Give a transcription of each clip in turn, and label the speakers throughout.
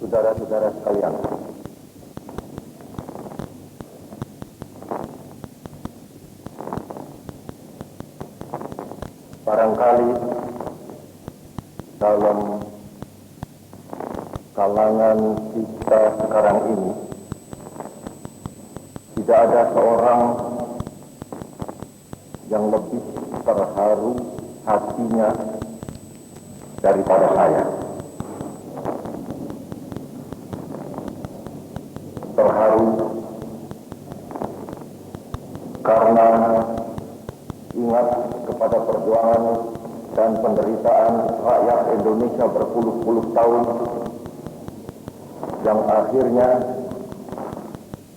Speaker 1: saudara-saudara sekalian. Barangkali dalam kalangan kita sekarang ini tidak ada seorang yang lebih terharu hatinya daripada saya. Terharu karena ingat kepada perjuangan dan penderitaan rakyat Indonesia berpuluh-puluh tahun yang akhirnya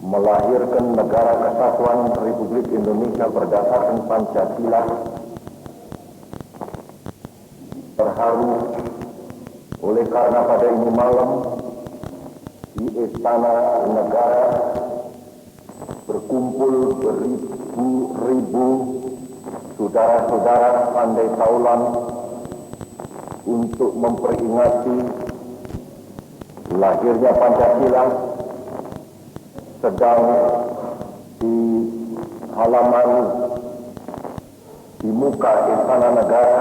Speaker 1: melahirkan negara kesatuan Republik Indonesia berdasarkan Pancasila. Terharu oleh karena pada ini malam di Istana Negara berkumpul beribu-ribu saudara-saudara pandai taulan untuk memperingati lahirnya Pancasila. Sedang di halaman di muka Istana Negara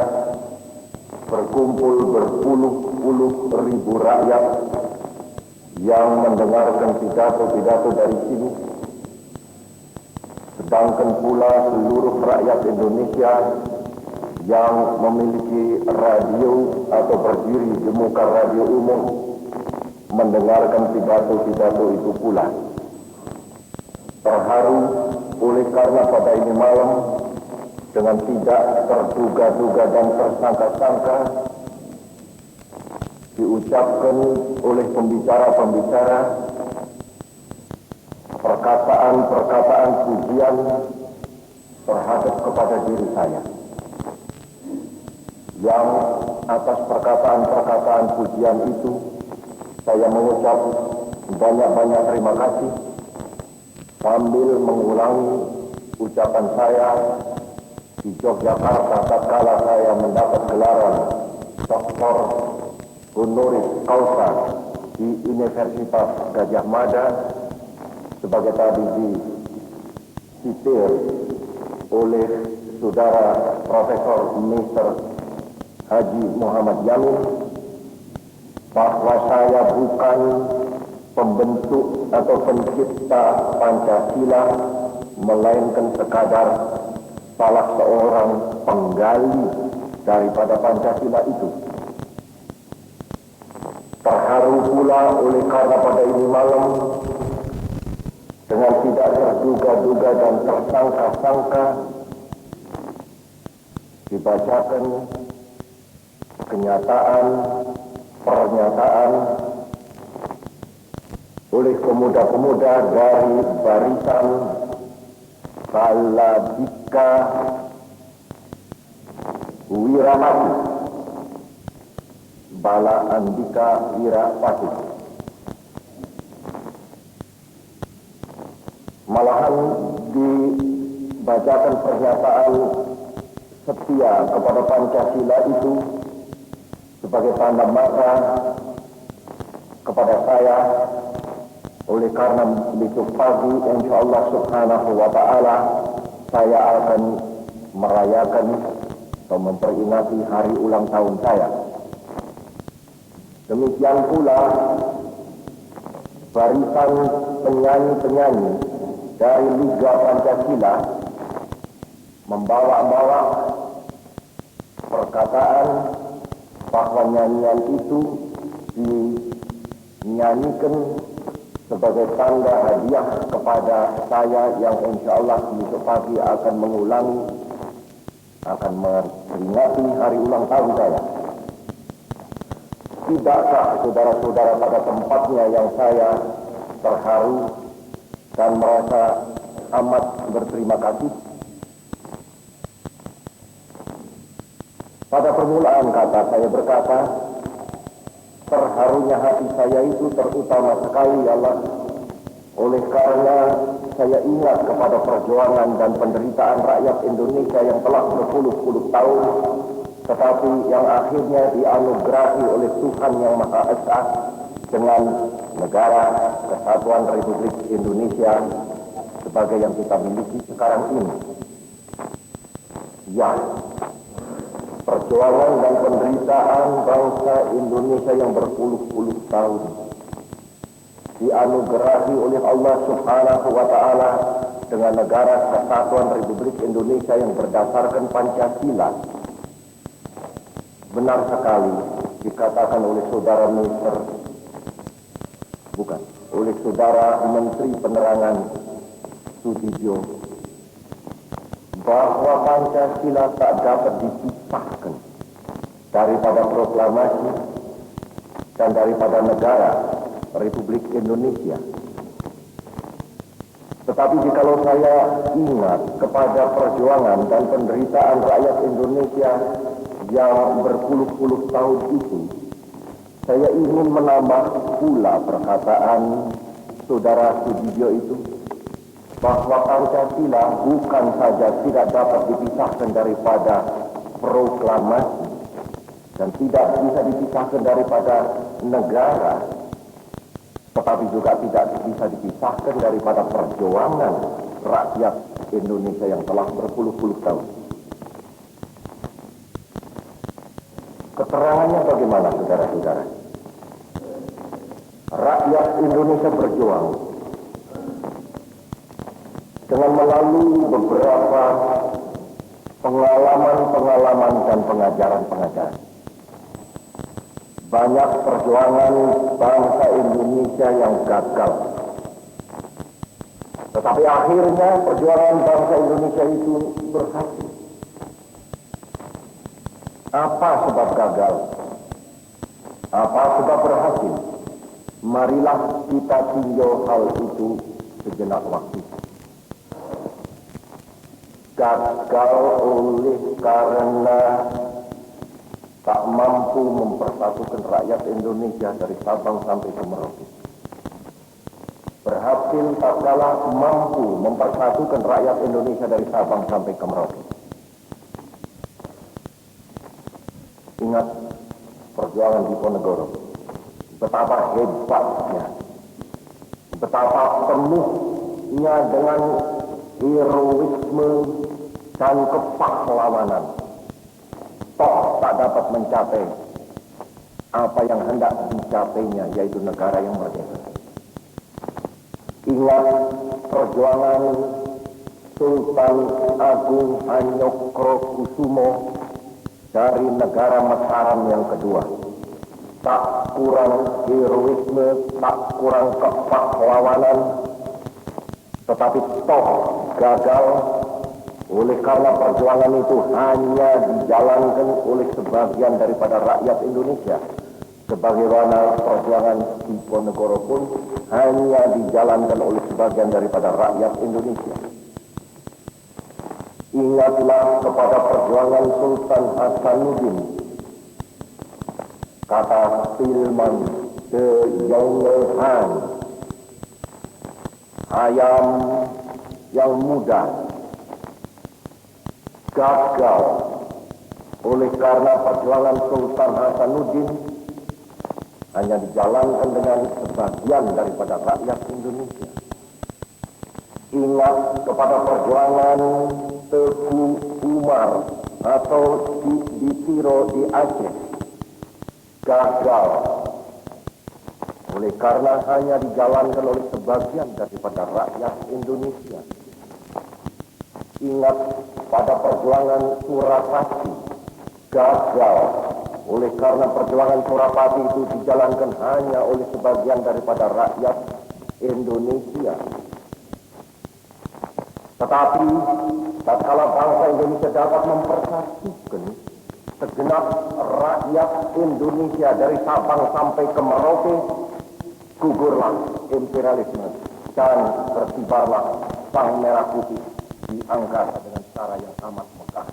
Speaker 1: berkumpul berpuluh-puluh ribu rakyat yang mendengarkan pidato-pidato dari sini. Sedangkan pula seluruh rakyat Indonesia yang memiliki radio atau berdiri di muka radio umum mendengarkan pidato-pidato itu pula. Terharu oleh karena pada ini malam dengan tidak terduga-duga dan tersangka-sangka diucapkan oleh pembicara-pembicara perkataan-perkataan pujian terhadap kepada diri saya, yang atas perkataan-perkataan pujian itu saya mengucap banyak-banyak terima kasih sambil mengulangi ucapan saya di Yogyakarta tatkala saya mendapat gelaran Doktor Honoris Causa di Universitas Gadjah Mada, sebagai tadi disitir oleh saudara Profesor Mr. Haji Muhammad Yamin, bahwa saya bukan pembentuk atau pencipta Pancasila, melainkan sekadar salah seorang penggali daripada Pancasila itu. Terharu pula oleh karena pada ini malam dengan tidak terduga-duga dan tersangka-sangka dibacakan pernyataan oleh pemuda-pemuda dari barisan Baladika Wiramati, Bala Andika Wirapati. Malahan dibacakan pernyataan setia kepada Pancasila itu sebagai tanda mata kepada saya, oleh karena besok pagi insyaallah subhanahu wa ta'ala saya akan merayakan atau memperingati hari ulang tahun saya. Demikian pula barisan penyanyi-penyanyi dari Liga Pancasila membawa-bawa perkataan bahwa nyanyian itu dinyanyikan sebagai tanda hadiah kepada saya yang insyaallah besok pagi akan memperingati hari ulang tahun saya. Tidakkah saudara-saudara pada tempatnya yang saya terharu dan merasa amat berterima kasih? Pada permulaan kata saya berkata, terharunya hati saya itu terutama sekali Allah oleh karena saya ingat kepada perjuangan dan penderitaan rakyat Indonesia yang telah berpuluh-puluh tahun tetapi yang akhirnya dianugerahi oleh Tuhan Yang Maha Esa dengan negara Kesatuan Republik Indonesia sebagai yang kita miliki sekarang ini. Ya, perjuangan dan penderitaan bangsa Indonesia yang berpuluh-puluh tahun dianugerahi oleh Allah Subhanahu wa Ta'ala dengan negara Kesatuan Republik Indonesia yang berdasarkan Pancasila. Benar sekali dikatakan oleh saudara minister, bukan, oleh saudara Menteri Penerangan Sudibyo, bahwa Pancasila tak dapat dipisahkan daripada proklamasi dan daripada negara Republik Indonesia. Tetapi jikalau saya ingat kepada perjuangan dan penderitaan rakyat Indonesia yang berpuluh-puluh tahun itu, saya ingin menambah pula perkataan saudara Sudibyo itu, bahwa Pancasila bukan saja tidak dapat dipisahkan daripada proklamasi dan tidak bisa dipisahkan daripada negara, tetapi juga tidak bisa dipisahkan daripada perjuangan rakyat Indonesia yang telah berpuluh-puluh tahun. Keterangannya bagaimana, saudara-saudara? Rakyat Indonesia berjuang dengan melalui beberapa pengalaman dan pengajaran. Banyak perjuangan bangsa Indonesia yang gagal. Tetapi akhirnya perjuangan bangsa Indonesia itu berhasil. Apa sebab gagal? Apa sebab berhasil? Marilah kita tinjau hal itu sejenak waktu. Gagal oleh karena tak mampu mempersatukan rakyat Indonesia dari Sabang sampai ke Merauke. Berhasil tak kalah mampu mempersatukan rakyat Indonesia dari Sabang sampai ke Merauke. Ingat perjuangan Diponegoro, betapa hebatnya, betapa penuhnya dengan heroisme dan kepahlawanan. Toh tak dapat mencapai apa yang hendak dicapainya, yaitu negara yang merdeka. Ingat perjuangan Sultan Agung Hanyokrokusumo dari negara Mataram yang kedua. Tak kurang heroisme, tak kurang kepahlawanan, tetapi toh gagal oleh karena perjuangan itu hanya dijalankan oleh sebagian daripada rakyat Indonesia. Sebagaimana perjuangan Diponegoro pun hanya dijalankan oleh sebagian daripada rakyat Indonesia. Ingatlah kepada perjuangan Sultan Hasanuddin. Kata Tilman de Jongehan, ayam yang muda gagal oleh karena perjuangan Sultan Hasanuddin hanya dijalankan dengan sebagian daripada rakyat Indonesia. Ingat kepada perjuangan Teguh Umar atau di Tiro di Aceh, gagal oleh karena hanya dijalankan oleh sebagian daripada rakyat Indonesia. Ingat pada perjuangan Surapati, gagal oleh karena perjuangan Surapati itu dijalankan hanya oleh sebagian daripada rakyat Indonesia. Tetapi tatkala bangsa Indonesia dapat mempersatukan segenap rakyat Indonesia dari Sabang sampai ke Merauke, gugurlah imperialisme dan berkibarlah sang merah putih di angkasa dengan cara yang amat megah.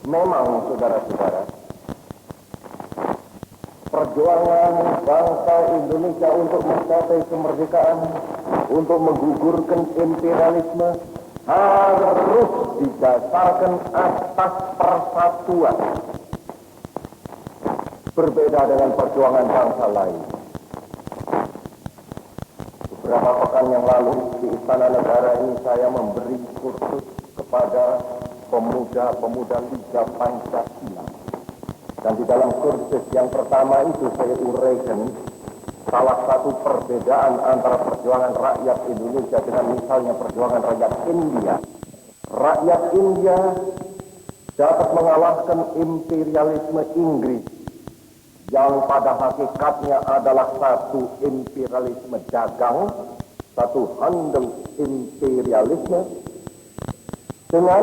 Speaker 1: Memang saudara-saudara, perjuangan bangsa Indonesia untuk mencapai kemerdekaan untuk menggugurkan imperialisme harus didasarkan atas persatuan. Berbeda dengan perjuangan bangsa lain. Beberapa pekan yang lalu di Istana Negara ini saya memberi kursus kepada pemuda-pemuda Liga Pancasila. Dan di dalam kursus yang pertama itu saya uraikan salah satu perbedaan antara perjuangan rakyat Indonesia dengan misalnya perjuangan rakyat India. Rakyat India dapat mengalahkan imperialisme Inggris yang pada hakikatnya adalah satu imperialisme dagang, satu handel imperialisme, dengan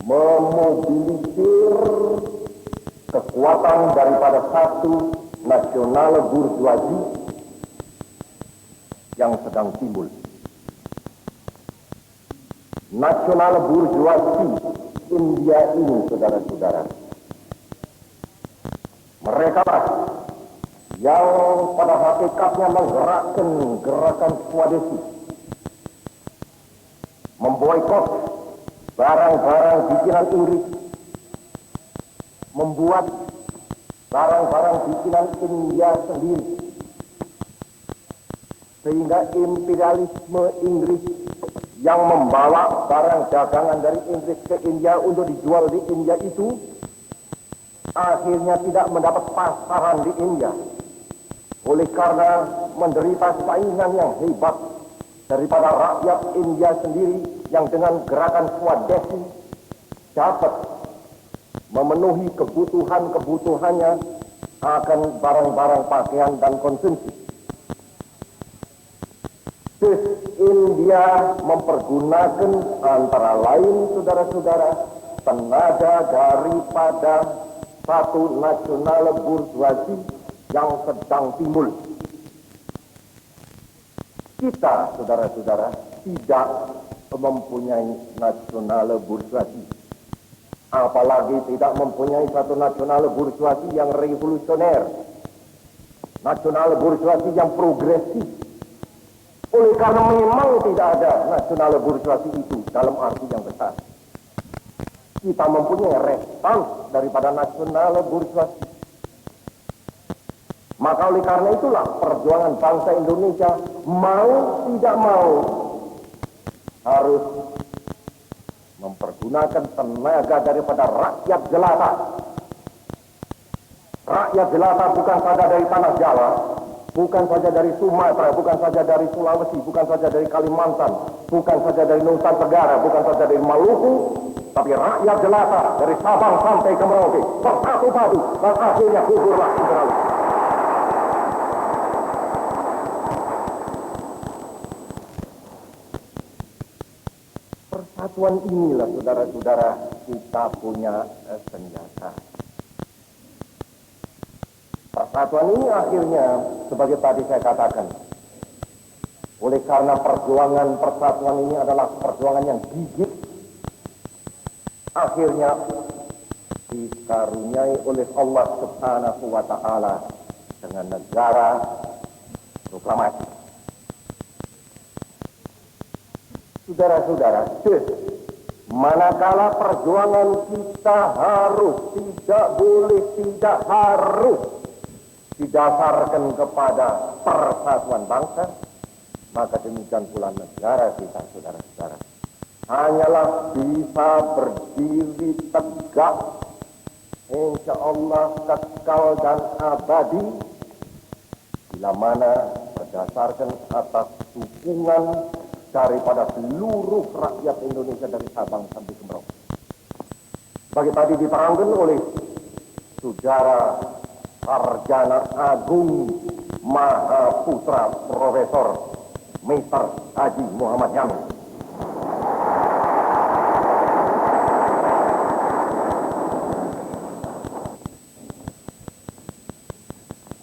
Speaker 1: memobilisir kekuatan daripada satu nasional burjuasi yang sedang timbul. Nasional burjuasi India ini, saudara-saudara, mereka lah yang pada hakikatnya menggerakkan gerakan Swadesi, memboikot barang-barang bikinan Inggris, membuat barang-barang bikinan India sendiri, sehingga imperialisme Inggris yang membawa barang dagangan dari Inggris ke India untuk dijual di India itu akhirnya tidak mendapat pasaran di India, oleh karena menderita saingan yang hebat daripada rakyat India sendiri yang dengan gerakan Swadesi dapat memenuhi kebutuhannya akan barang-barang pakaian dan konsumsi. India mempergunakan antara lain, saudara-saudara, tenaga daripada satu nasional burjuasi yang sedang timbul. Kita, saudara-saudara, tidak mempunyai nasional burjuasi, apalagi tidak mempunyai satu nasional burjuasi yang revolusioner, nasional burjuasi yang progresif. Oleh karena memang tidak ada nasional burjuasi itu dalam arti yang besar. Kita mempunyai respons daripada nasional burjuasi. Maka oleh karena itulah perjuangan bangsa Indonesia mau tidak mau harus mempergunakan tenaga daripada rakyat jelata. Rakyat jelata bukan saja dari tanah Jawa, bukan saja dari Sumatera, bukan saja dari Sulawesi, bukan saja dari Kalimantan, bukan saja dari Nusa Tenggara, bukan saja dari Maluku, tapi rakyat jelata dari Sabang sampai ke Merauke bersatu padu dan akhirnya gugurlah imperialisme. Persatuan inilah, saudara-saudara, kita punya senjata. Persatuan ini akhirnya, sebagai tadi saya katakan, oleh karena perjuangan persatuan ini adalah perjuangan yang gigih, akhirnya dikaruniai oleh Allah Subhanahu wa Ta'ala dengan negara proklamasi. Saudara-saudara, manakala perjuangan kita harus, tidak boleh, tidak harus didasarkan kepada persatuan bangsa, maka demikian pula negara kita, saudara-saudara, hanyalah bisa berdiri tegak, insya Allah kekal dan abadi, bila mana berdasarkan atas dukungan daripada seluruh rakyat Indonesia dari Sabang sampai ke Merauke. Bagi tadi diterangkan oleh saudara Sarjana Agung Mahaputra Profesor Mr. Haji Muhammad Yamin.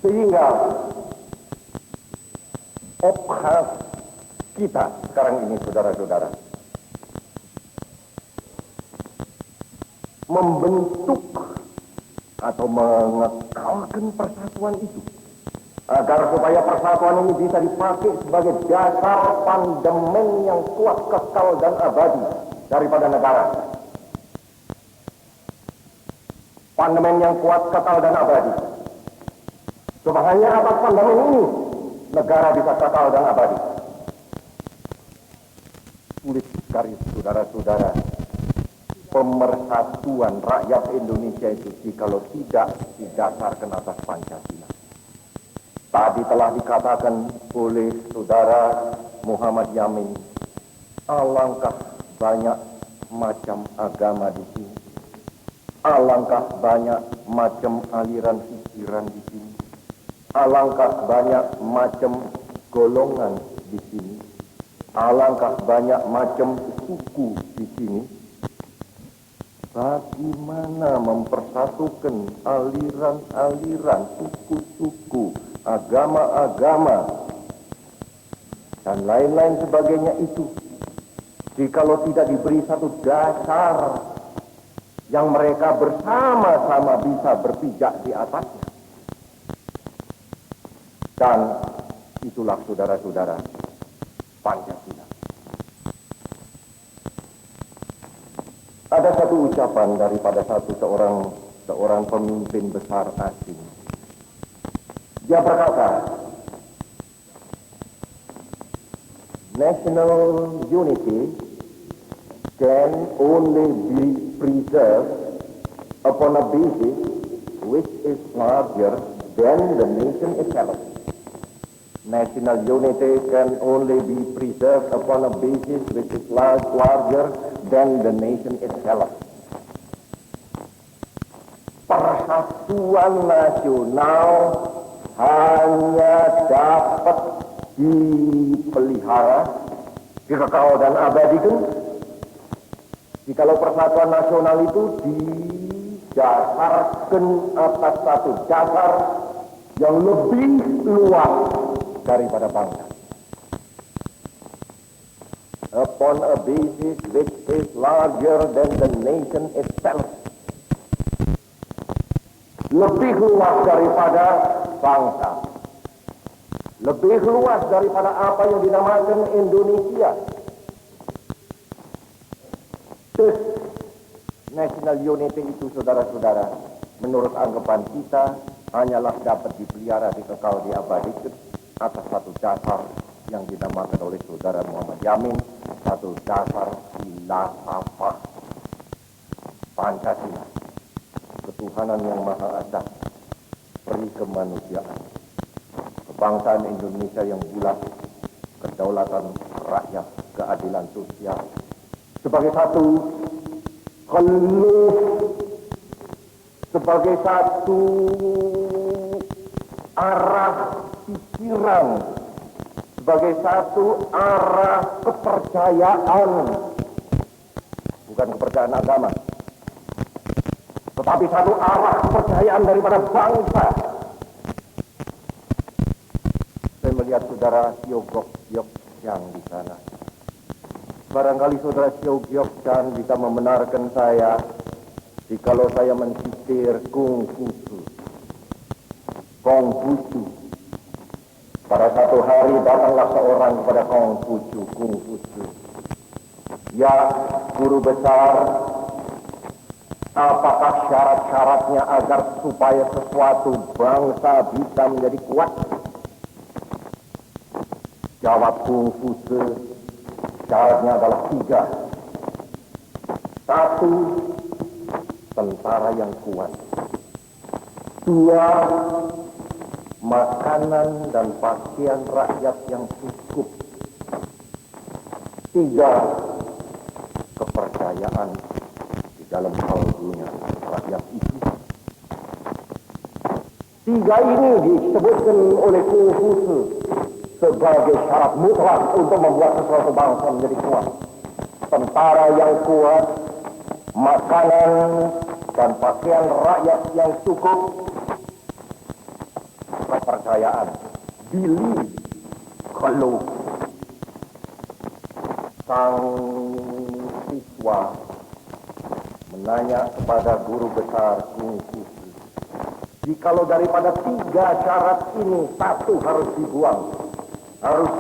Speaker 1: Sehingga obhas kita sekarang ini, saudara-saudara, membentuk atau mengekalkan persatuan itu agar supaya persatuan ini bisa dipakai sebagai dasar pandemen yang kuat, kekal, dan abadi daripada negara. Pandemen yang kuat, kekal, dan abadi. Cuma hanya atas pandemen ini negara bisa kekal dan abadi. Sulit sekali, saudara-saudara, pemersatuan rakyat Indonesia itu jikalau tidak didasarkan atas Pancasila. Tadi telah dikatakan oleh saudara Muhammad Yamin, alangkah banyak macam agama di sini, alangkah banyak macam aliran pikiran di sini, alangkah banyak macam golongan di sini, alangkah banyak macam suku di sini. Bagaimana mempersatukan aliran-aliran, suku-suku, agama-agama, dan lain-lain sebagainya itu, jikalau tidak diberi satu dasar yang mereka bersama-sama bisa berpijak di atasnya. Dan itulah, saudara-saudara, Pancasila. Ada satu ucapan daripada seorang pemimpin besar asing. Dia berkata, national unity can only be preserved upon a basis which is larger than the nation itself. National unity can only be preserved upon a basis which is larger than the nation itself. Persatuan nasional hanya dapat dipelihara, dikekal dan abadikan jikalau persatuan nasional itu didasarkan atas satu dasar yang lebih luas daripada bangsa. Upon a basis which is larger than the nation itself. Lebih luas daripada bangsa. Lebih luas daripada apa yang dinamakan Indonesia. This national unity itu, saudara-saudara, menurut anggapan kita hanyalah dapat dipelihara, dikekal, diabadikan atas satu dasar yang dinamakan oleh saudara Muhammad Yamin, satu dasar filsafat Pancasila, ketuhanan yang maha esa, peri kemanusiaan, kebangsaan Indonesia yang bulat, kedaulatan rakyat, keadilan sosial, sebagai satu sebagai satu arah pikiran, sebagai satu arah kepercayaan, bukan kepercayaan agama, tetapi satu arah kepercayaan daripada bangsa. Saya melihat saudara Sio Gyok yang di sana. Barangkali saudara Sio Gyok bisa membenarkan saya jikalau saya mensitir Konghucu. Pada satu hari datanglah seorang kepada Konghucu. Ya, guru besar, apakah syarat-syaratnya agar supaya sesuatu bangsa bisa menjadi kuat? Jawab Konghucu, syaratnya adalah 3. 1, tentara yang kuat. 2, makanan dan pakaian rakyat yang cukup. 3, kepercayaan di dalam kalbunya rakyat itu. 3 ini disebutkan oleh Konghucu sebagai syarat mutlak untuk membuat sesuatu bangsa menjadi kuat. Tentara yang kuat, makanan dan pakaian rakyat yang cukup, kepercayaan. Believe, kalau sang siswa menanya kepada guru besar Konghucu, Jikalau daripada 3 syarat ini satu harus dibuang, harus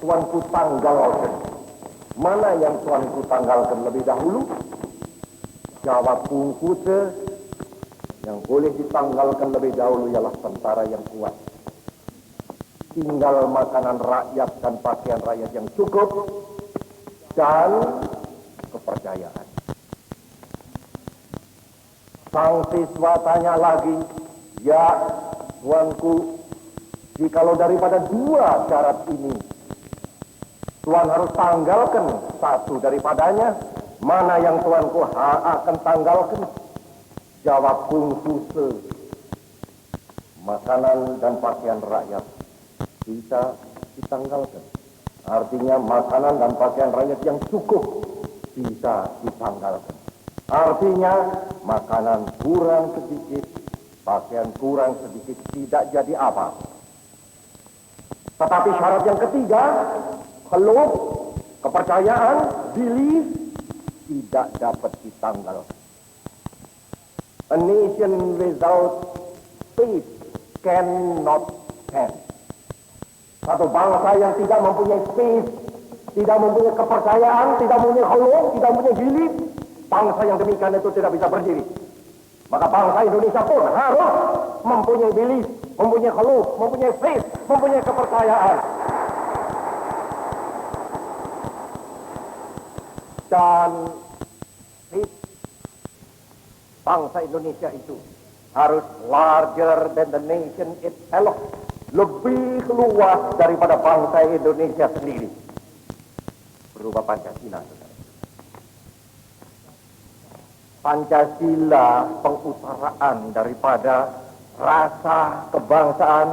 Speaker 1: tuanku tanggalkan. Mana yang tuanku tanggalkan lebih dahulu? Jawab bungkuse, yang boleh ditanggalkan lebih dahulu ialah tentara yang kuat. Tinggal makanan rakyat dan pakaian rakyat yang cukup dan kepercayaan. Sang siswa tanya lagi, ya tuanku, jikalau daripada 2 syarat ini tuan harus tanggalkan satu daripadanya, mana yang tuanku akan tanggalkan? Jawab bungkuse, makanan dan pakaian rakyat bisa ditanggalkan. Artinya makanan dan pakaian rakyat yang cukup bisa ditanggalkan. Artinya makanan kurang sedikit, pakaian kurang sedikit, tidak jadi apa. Tetapi syarat yang ketiga, hope, kepercayaan, belief, tidak dapat ditanggalkan. A nation without faith cannot stand. Satu bangsa yang tidak mempunyai faith, tidak mempunyai kepercayaan, tidak mempunyai hope, tidak mempunyai belief, bangsa yang demikian itu tidak bisa berdiri. Maka bangsa Indonesia pun harus mempunyai belief, mempunyai hope, mempunyai faith, mempunyai kepercayaan. Dan bangsa Indonesia itu harus larger than the nation itself, lebih luas daripada bangsa Indonesia sendiri, berupa Pancasila. Pancasila pengutaraan daripada rasa kebangsaan,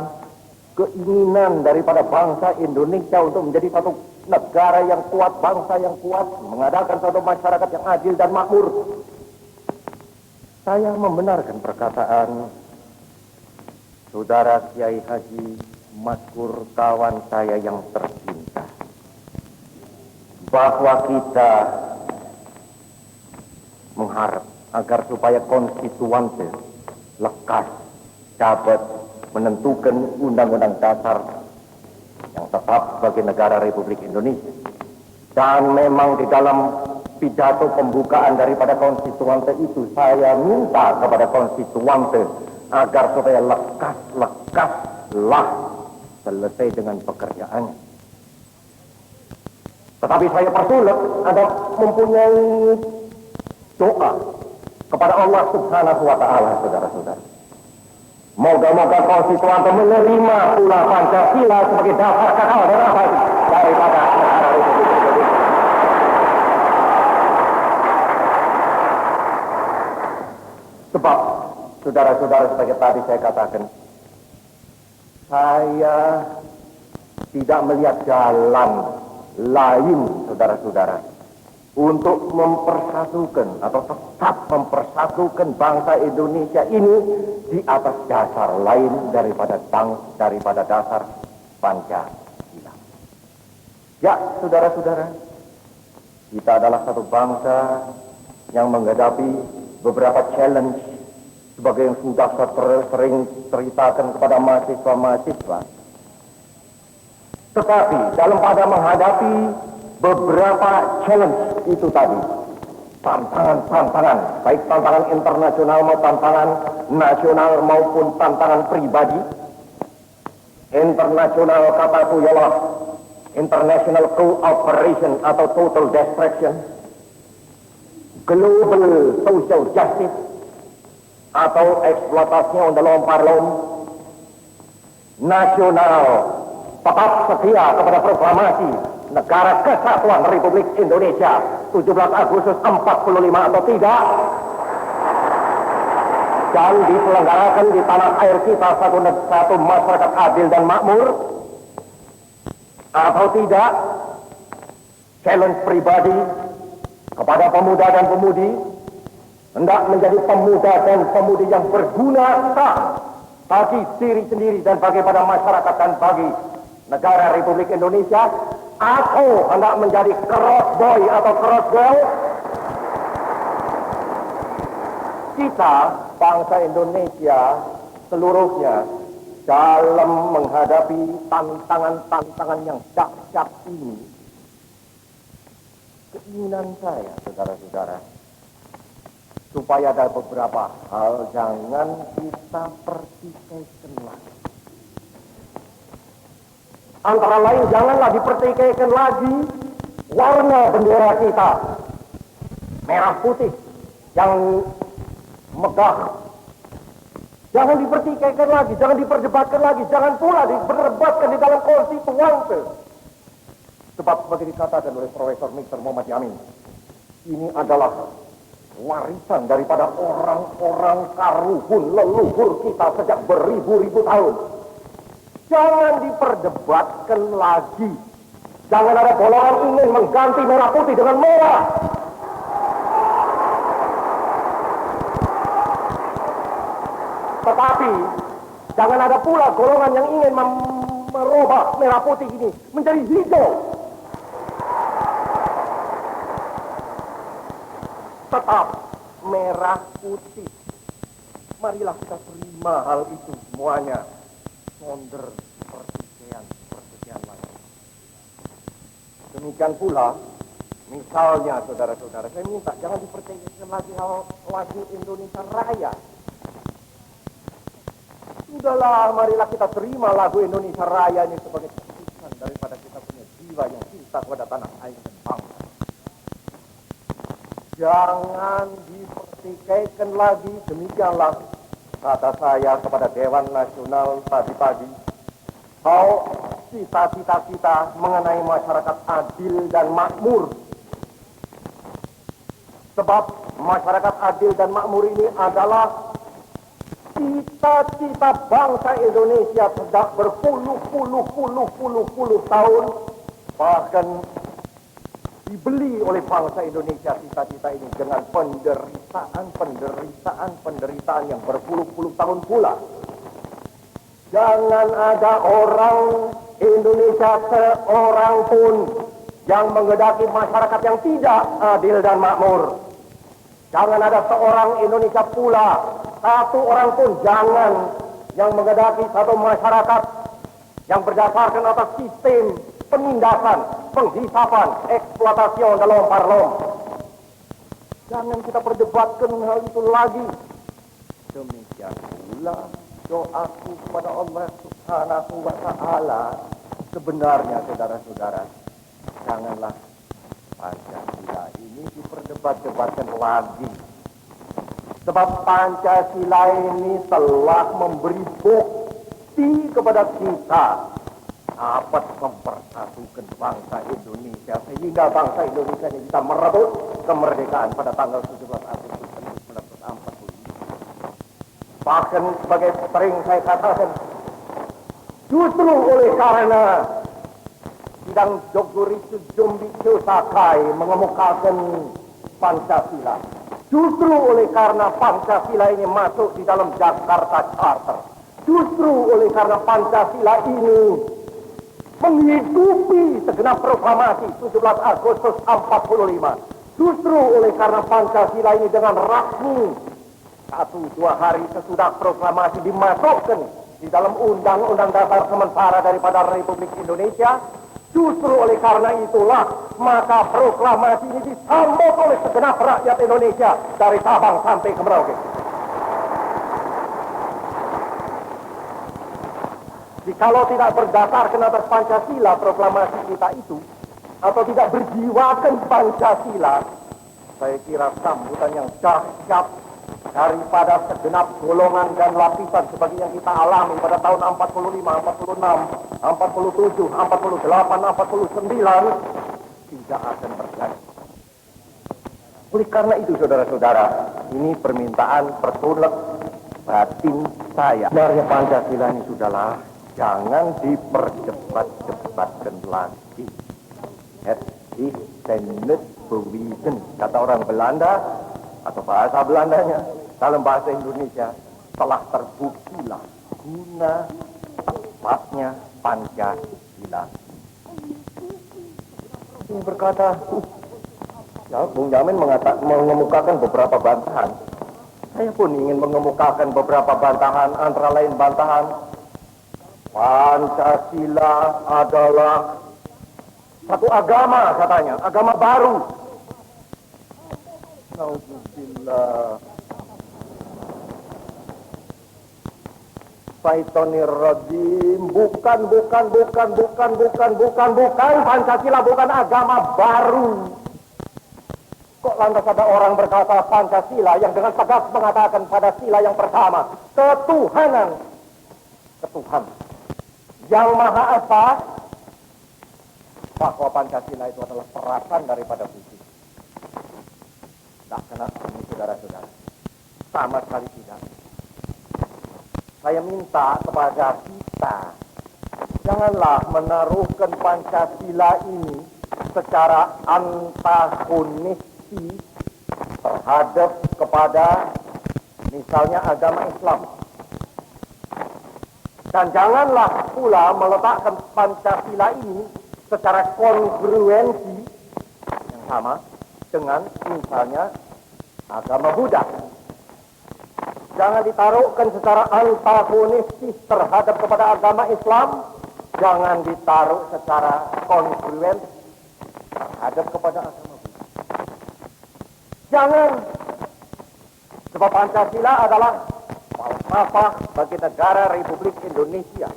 Speaker 1: keinginan daripada bangsa Indonesia untuk menjadi satu negara yang kuat, bangsa yang kuat, mengadakan satu masyarakat yang adil dan makmur. Saya membenarkan perkataan Saudara Kiai Haji Maskur, kawan saya yang tercinta, bahwa kita mengharap agar supaya konstituante lekas dapat menentukan undang-undang dasar yang tetap sebagai negara Republik Indonesia. Dan memang di dalam pidato pembukaan daripada konstituante itu saya minta kepada konstituante agar supaya lekaslah selesai dengan pekerjaannya. Tetapi saya persulit ada mempunyai doa kepada Allah Subhanahu wa Ta'ala, saudara-saudara. Moga-moga konstituante menerima pula Pancasila sebagai dasar kekal dan abadi daripada negara Republik Indonesia. Sebab, saudara-saudara, sebagai tadi saya katakan, saya tidak melihat jalan lain, saudara-saudara, untuk mempersatukan atau tetap mempersatukan bangsa Indonesia ini di atas dasar lain daripada dasar Pancasila. Ya, saudara-saudara, kita adalah satu bangsa yang menghadapi beberapa challenge sebagai yang sudah saya sering ceritakan kepada mahasiswa-mahasiswa. Tetapi dalam pada menghadapi beberapa challenge itu tadi, tantangan-tantangan, baik tantangan internasional maupun tantangan nasional maupun tantangan pribadi. Internasional kataku ialah international cooperation atau total destruction, global social justice atau eksploitasinya on the long parlom, nasional tetap setia kepada proklamasi Negara Kesatuan Republik Indonesia 17 Agustus 45 atau tidak, dan diselenggarakan di tanah air kita satu masyarakat adil dan makmur, atau tidak. Challenge pribadi kepada pemuda dan pemudi, hendak menjadi pemuda dan pemudi yang berguna bagi diri sendiri dan bagi pada masyarakat dan bagi negara Republik Indonesia, atau hendak menjadi cross boy atau cross girl. Kita bangsa Indonesia seluruhnya dalam menghadapi tantangan-tantangan yang dahsyat ini, keinginan saya, saudara-saudara, supaya ada beberapa hal jangan kita pertikaikan lagi. Antara lain, janganlah dipertikaikan lagi warna bendera kita, merah putih yang megah. Jangan dipertikaikan lagi, jangan diperdebatkan lagi, jangan pula diperdebatkan di dalam konstituante. Sebab sebagai dikatakan oleh Profesor Mr. Muhammad Yamin, ini adalah warisan daripada orang-orang karuhun leluhur kita sejak beribu-ribu tahun. Jangan diperdebatkan lagi. Jangan ada golongan ingin mengganti merah putih dengan merah. Tetapi jangan ada pula golongan yang ingin merubah merah putih ini menjadi hijau. Tetap merah putih. Marilah kita terima hal itu semuanya. Sonder pertikaian lagi. Demikian pula, misalnya saudara-saudara, saya minta jangan dipertikaikan lagi lagu Indonesia Raya. Sudahlah, marilah kita terima lagu Indonesia Raya ini sebagai tulisan daripada kita punya jiwa yang cinta kepada tanah air dan bangsa. Jangan dipertikaikan lagi, demikianlah kata saya kepada Dewan Nasional tadi pagi. Kalau cita-cita kita mengenai masyarakat adil dan makmur. Sebab masyarakat adil dan makmur ini adalah cita-cita bangsa Indonesia sejak berpuluh-puluh tahun, bahkan dibeli oleh bangsa Indonesia cita-cita ini dengan penderitaan yang berpuluh-puluh tahun pula. Jangan ada orang Indonesia seorang pun yang menghendaki masyarakat yang tidak adil dan makmur. Jangan ada seorang Indonesia pula, satu orang pun jangan yang menghendaki satu masyarakat yang berdasarkan atas sistem penindasan, penghisapan, eksploitasi dalam parlom. Jangan kita perdebatkan hal itu lagi. Demikian pula doaku kepada Allah Subhanahu wa Ta'ala. Sebenarnya saudara-saudara, janganlah Pancasila ini diperdebat-debatkan lagi. Sebab Pancasila ini telah memberi bukti kepada kita dapat mempersatukan bangsa Indonesia sehingga bangsa Indonesia ini bisa merebut kemerdekaan pada tanggal 17 Agustus 1945. Bahkan sebagai sering saya katakan, justru oleh karena sidang Jogurisu Jumbi Sakai mengemukakan Pancasila, justru oleh karena Pancasila ini masuk di dalam Jakarta Charter, justru oleh karena Pancasila ini menghidupi segenap proklamasi 17 Agustus 45, justru oleh karena Pancasila ini dengan rasmi 1-2 hari sesudah proklamasi dimasukkan di dalam Undang-Undang Dasar sementara daripada Republik Indonesia, justru oleh karena itulah maka proklamasi ini disambut oleh segenap rakyat Indonesia dari Sabang sampai ke Merauke. Jikalau tidak berdasarkan atas Pancasila proklamasi kita itu, atau tidak berjiwakan Pancasila, saya kira sambutan yang dahsyat daripada segenap golongan dan lapisan seperti yang kita alami pada tahun 45, 46, 47, 48, 49 tidak akan terjadi. Oleh karena itu saudara-saudara, ini permintaan pertolak batin saya. Sebenarnya Pancasila ini sudahlah, jangan diperdebat-debatkan lagi. Het is tenet bewiesen, kata orang Belanda atau bahasa Belandanya dalam bahasa Indonesia, telah terbuktilah guna tepatnya Pancasila. Ini berkata, ya Bung Jamin mengemukakan beberapa bantahan. Saya pun ingin mengemukakan beberapa bantahan, antara lain bantahan Pancasila adalah satu agama katanya, agama baru. Nauzubillah. Syaitonir rajim. Bukan. Pancasila bukan agama baru. Kok lantas ada orang berkata Pancasila yang dengan tegas mengatakan pada sila yang pertama, ketuhanan. Ketuhan yang Maha Esa, bahwa Pancasila itu adalah perasan daripada fisik. Tak kena ini saudara-saudara. Sama sekali tidak. Saya minta kepada kita, janganlah menaruhkan Pancasila ini secara antagonis terhadap kepada misalnya agama Islam. Dan janganlah pula meletakkan Pancasila ini secara kongruensi yang sama dengan misalnya agama Buddha. Jangan ditaruhkan secara antagonistis terhadap kepada agama Islam. Jangan ditaruh secara kongruensi terhadap kepada agama Buddha. Jangan. Sebab Pancasila adalah falsafah bagi negara Republik Indonesia.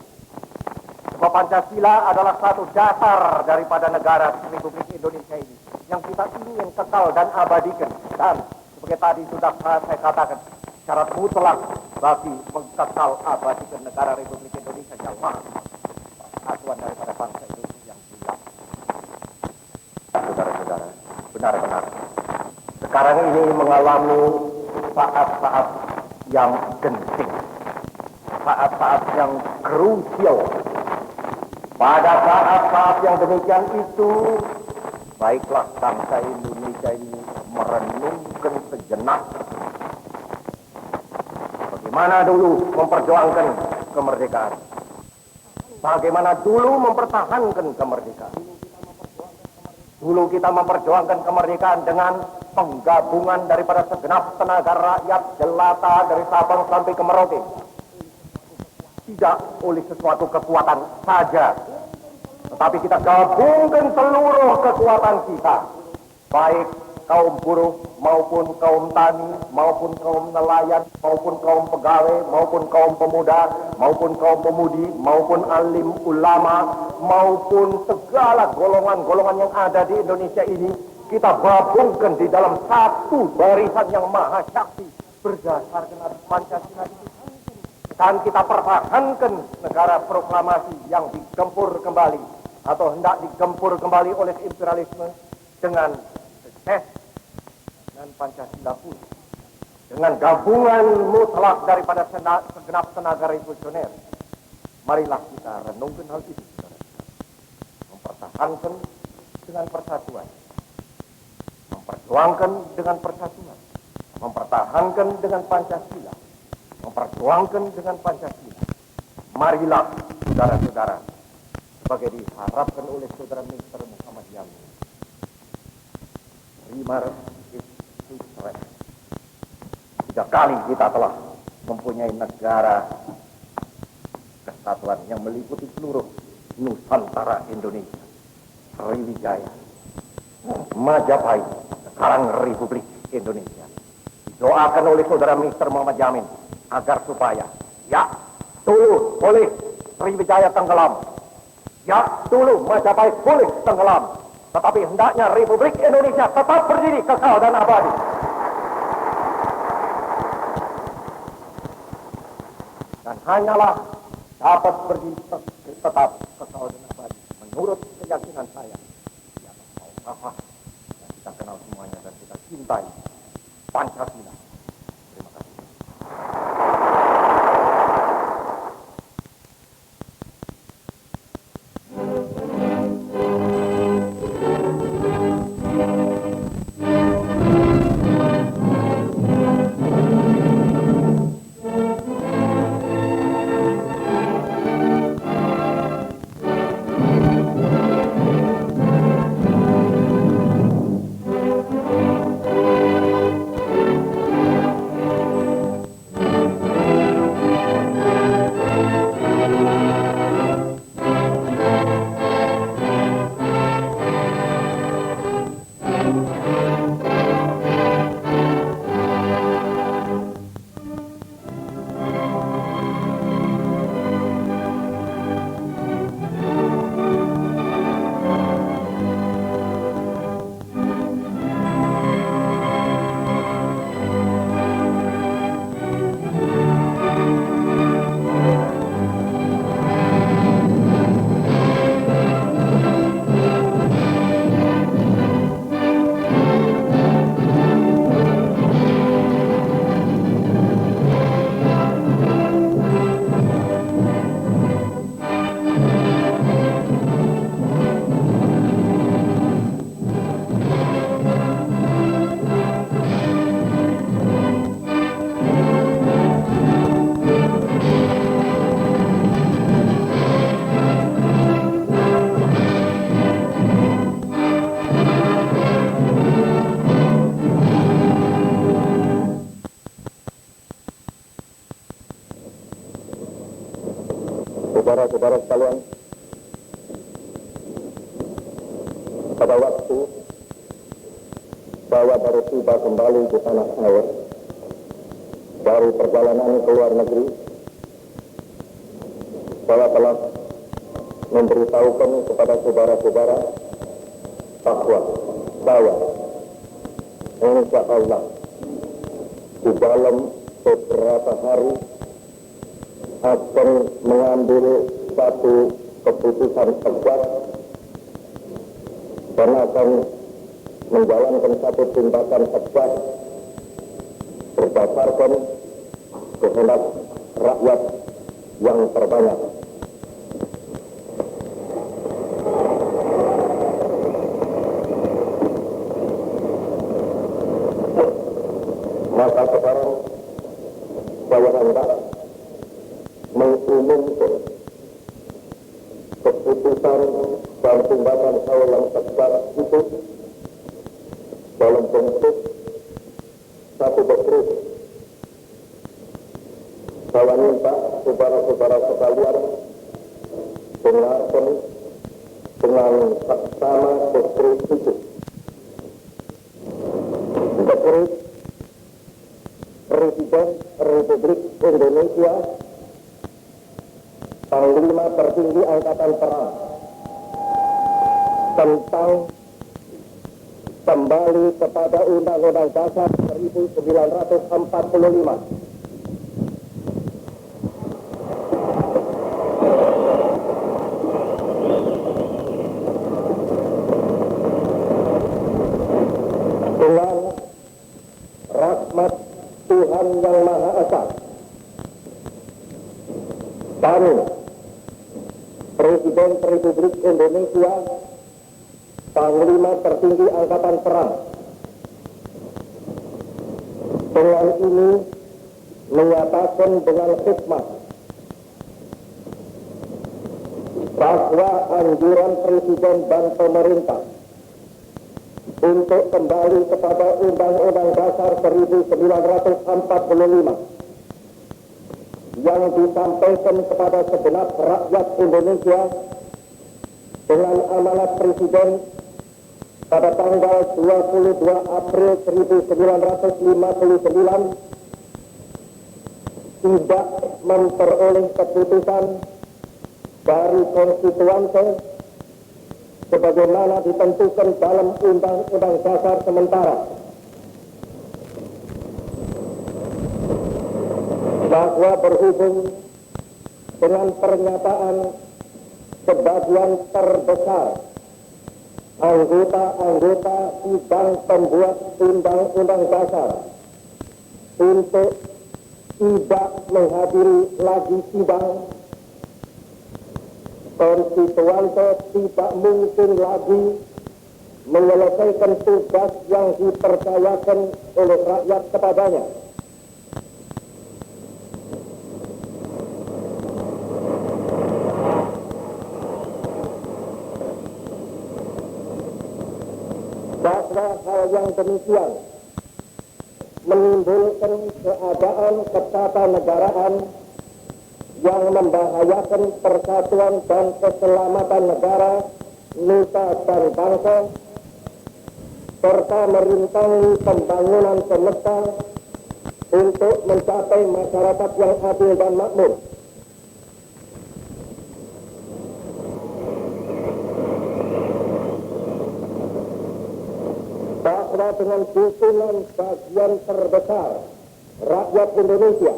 Speaker 1: Sebab Pancasila adalah satu dasar daripada negara Republik Indonesia ini yang kita ingin kekal dan abadikan. Dan sebagai tadi sudah saya katakan, syarat mutlak bagi mengkekal abadikan negara Republik Indonesia yang maha persatuan daripada bangsa Indonesia yang hilang. Saudara-saudara, benar-benar sekarang ini mengalami saat-saat yang genting, saat-saat yang krusial. Pada saat-saat yang demikian itu, baiklah bangsa Indonesia ini merenungkan sejenak bagaimana dulu memperjuangkan kemerdekaan, bagaimana dulu mempertahankan kemerdekaan. Dulu kita memperjuangkan kemerdekaan dengan penggabungan daripada segenap tenaga rakyat jelata dari Sabang sampai ke Merauke. Tidak oleh sesuatu kekuatan saja, tetapi kita gabungkan seluruh kekuatan kita, baik kaum buruh maupun kaum tani, maupun kaum nelayan, maupun kaum pegawai, maupun kaum pemuda, maupun kaum pemudi, maupun alim ulama, maupun segala golongan-golongan yang ada di Indonesia ini, kita gabungkan di dalam satu barisan yang maha syakti berdasarkan atas Pancasila itu. Dan kita pertahankan negara proklamasi yang digempur kembali atau hendak digempur kembali oleh imperialisme dengan sukses. Dan Pancasila pun dengan gabungan mutlak daripada segenap tenaga revolusioner. Marilah kita renungkan hal itu, saudara. Mempertahankan dengan persatuan, memperjuangkan dengan persatuan, mempertahankan dengan Pancasila, memperjuangkan dengan Pancasila. Marilah saudara-saudara, sebagai diharapkan oleh saudara Minister Muhammad Yamin, Primar is Israel. 3 kali kita telah mempunyai negara kesatuan yang meliputi seluruh Nusantara Indonesia. Sriwijaya, Majapahit, sekarang Republik Indonesia. Doakan oleh saudara Minister Muhammad Yamin agar supaya dulu boleh Sriwijaya tenggelam, dulu Majapahit boleh tenggelam, tetapi hendaknya Republik Indonesia tetap berdiri kekal dan abadi. Dan hanyalah dapat berdiri tetap kekal dan abadi menurut keyakinan saya di atas falsafah yang kita kenal semuanya dan kita cintai, Pancasila. Terima kasih. Saudara-saudara sekalian, pada waktu saya baru tiba kembali di tanah air dari perjalanan ke luar negeri, saya telah memberitahukan kepada saudara-saudara bahwa saya insya Allah di dalam beberapa hari akan mengambil satu keputusan tegas dan akan menjalankan satu tindakan tegas berdasarkan kehendak rakyat yang terbanyak. Maka sekarang saya hendak mengumumkan keputusan dan tindakan saya yang tegas itu dalam bentuk satu dekret. Saya minta saudara-saudara sekalian dengarkan dengan seksama dekret itu. Dekret Presiden Republik Indonesia, Panglima Tertinggi Angkatan Perang, tentang kembali kepada Undang-Undang Dasar 1945. Dengan rahmat Tuhan Yang Maha Esa, kami, Presiden Republik Indonesia, Panglima Tertinggi Angkatan Perang, dengan ini menyatakan dengan hikmat bahwa anjuran Presiden dan pemerintah untuk kembali kepada Undang-Undang Dasar 1945 yang disampaikan kepada segenap rakyat Indonesia dengan amanat Presiden pada tanggal 22 April 1959 tidak memperoleh keputusan dari konstituante sebagaimana ditentukan dalam Undang-Undang Dasar sementara, bahwa berhubung dengan pernyataan sebagian terbesar anggota-anggota sidang pembuat Undang-Undang Dasar untuk tidak menghadiri lagi sidang, konstituante tidak mungkin lagi menyelesaikan tugas yang dipercayakan oleh rakyat kepadanya. Bahwa hal yang demikian menimbulkan keadaan ketatanegaraan yang membahayakan persatuan dan keselamatan negara, nusa dan bangsa, serta merintangi pembangunan semesta untuk mencapai masyarakat yang adil dan makmur. Bahwa dengan dukungan bagian terbesar rakyat Indonesia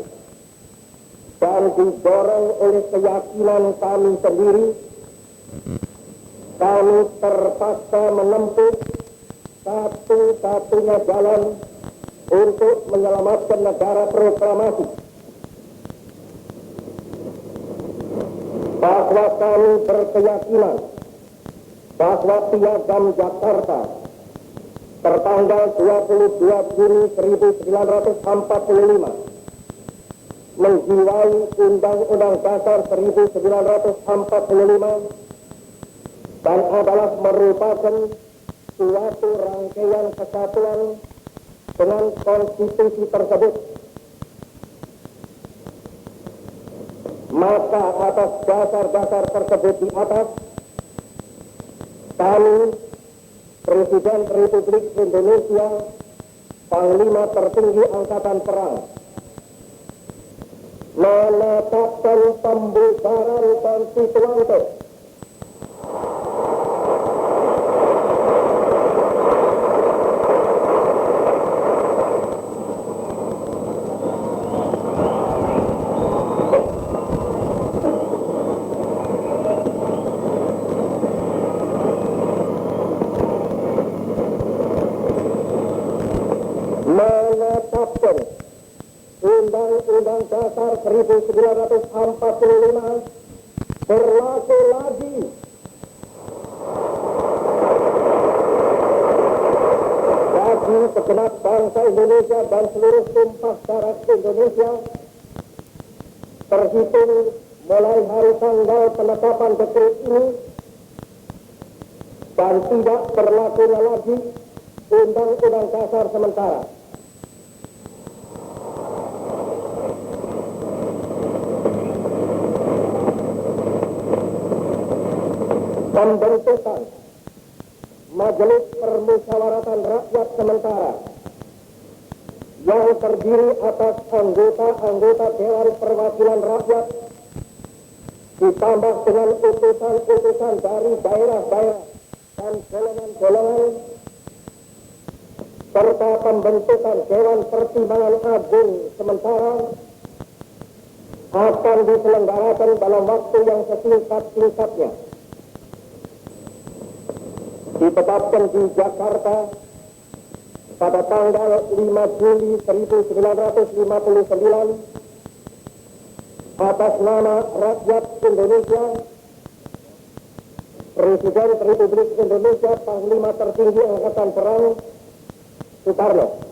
Speaker 1: dan didorong oleh keyakinan kami sendiri, kami terpaksa menempuh satu-satunya jalan untuk menyelamatkan negara proklamasi. Bahwa kami berkeyakinan bahwa Piagam Jakarta tertanggal 22 Juni 1945 menjiwai Undang-Undang Dasar 1945 dan adalah merupakan suatu rangkaian kesatuan dengan konstitusi tersebut.
Speaker 2: Maka atas dasar-dasar tersebut di atas, kami, Presiden Republik Indonesia, Panglima Tertinggi Angkatan Perang, menetapkan pembubaran konstituante menetapkan Undang-Undang Dasar 1945 berlaku lagi bagi segenap bangsa Indonesia dan seluruh tumpah darah Indonesia terhitung mulai hari tanggal penetapan dekret ini, dan tidak berlakunya lagi Undang-Undang Dasar sementara. Pembentukan Majelis Permusyawaratan Rakyat sementara yang terdiri atas anggota-anggota Dewan Perwakilan Rakyat ditambah dengan utusan-utusan dari daerah-daerah dan golongan-golongan, serta pembentukan Dewan Pertimbangan Agung sementara akan diselenggarakan dalam waktu yang sesingkat-singkatnya. Ditetapkan di Jakarta pada tanggal 5 Juli 1959 atas nama rakyat Indonesia, Presiden Republik Indonesia, Panglima Tertinggi Angkatan Perang Soekarno.